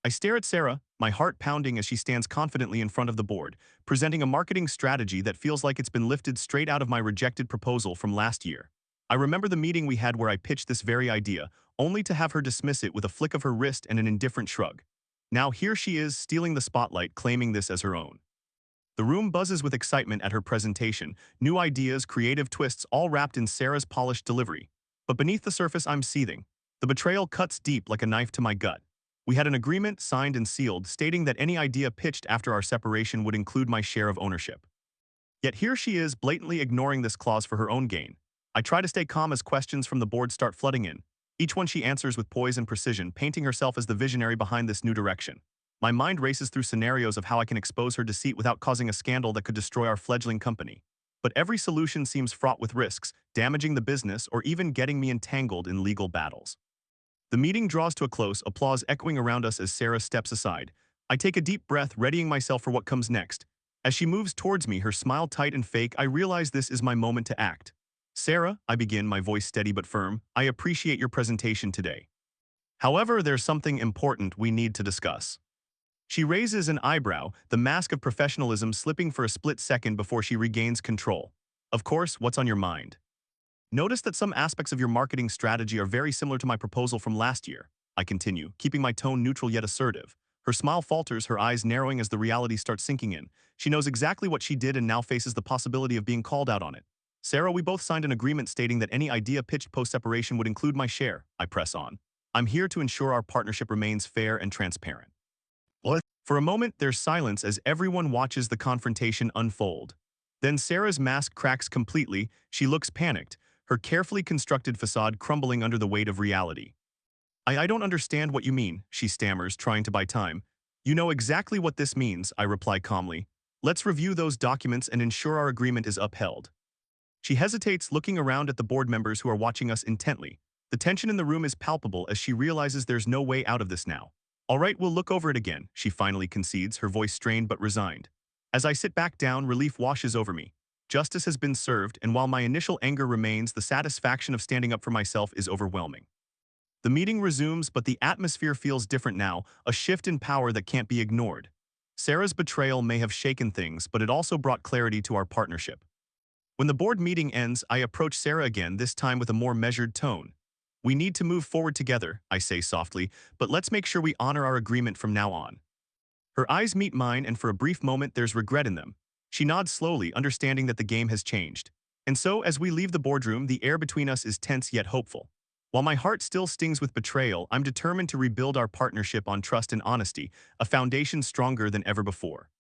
I stare at Sarah, my heart pounding as she stands confidently in front of the board, presenting a marketing strategy that feels like it's been lifted straight out of my rejected proposal from last year. I remember the meeting we had where I pitched this very idea, only to have her dismiss it with a flick of her wrist and an indifferent shrug. Now here she is, stealing the spotlight, claiming this as her own. The room buzzes with excitement at her presentation, new ideas, creative twists, all wrapped in Sarah's polished delivery. But beneath the surface, I'm seething. The betrayal cuts deep like a knife to my gut. We had an agreement signed and sealed, stating that any idea pitched after our separation would include my share of ownership. Yet here she is, blatantly ignoring this clause for her own gain. I try to stay calm as questions from the board start flooding in. Each one she answers with poise and precision, painting herself as the visionary behind this new direction. My mind races through scenarios of how I can expose her deceit without causing a scandal that could destroy our fledgling company. But every solution seems fraught with risks, damaging the business or even getting me entangled in legal battles. The meeting draws to a close, applause echoing around us as Sarah steps aside. I take a deep breath, readying myself for what comes next. As she moves towards me, her smile tight and fake, I realize this is my moment to act. Sarah, I begin, my voice steady but firm, I appreciate your presentation today. However, there's something important we need to discuss. She raises an eyebrow, the mask of professionalism slipping for a split second before she regains control. Of course, what's on your mind? Notice that some aspects of your marketing strategy are very similar to my proposal from last year. I continue, keeping my tone neutral yet assertive. Her smile falters, her eyes narrowing as the reality starts sinking in. She knows exactly what she did and now faces the possibility of being called out on it. Sarah, we both signed an agreement stating that any idea pitched post-separation would include my share. I press on. I'm here to ensure our partnership remains fair and transparent. What? For a moment, there's silence as everyone watches the confrontation unfold. Then Sarah's mask cracks completely. She looks panicked, her carefully constructed facade crumbling under the weight of reality. I don't understand what you mean, she stammers, trying to buy time. You know exactly what this means, I reply calmly. Let's review those documents and ensure our agreement is upheld. She hesitates, looking around at the board members who are watching us intently. The tension in the room is palpable as she realizes there's no way out of this now. All right, we'll look over it again, she finally concedes, her voice strained but resigned. As I sit back down, relief washes over me. Justice has been served, and while my initial anger remains, the satisfaction of standing up for myself is overwhelming. The meeting resumes, but the atmosphere feels different now, a shift in power that can't be ignored. Sarah's betrayal may have shaken things, but it also brought clarity to our partnership. When the board meeting ends, I approach Sarah again, this time with a more measured tone. We need to move forward together, I say softly, but let's make sure we honor our agreement from now on. Her eyes meet mine, and for a brief moment there's regret in them. She nods slowly, understanding that the game has changed. And so, as we leave the boardroom, the air between us is tense yet hopeful. While my heart still stings with betrayal, I'm determined to rebuild our partnership on trust and honesty, a foundation stronger than ever before.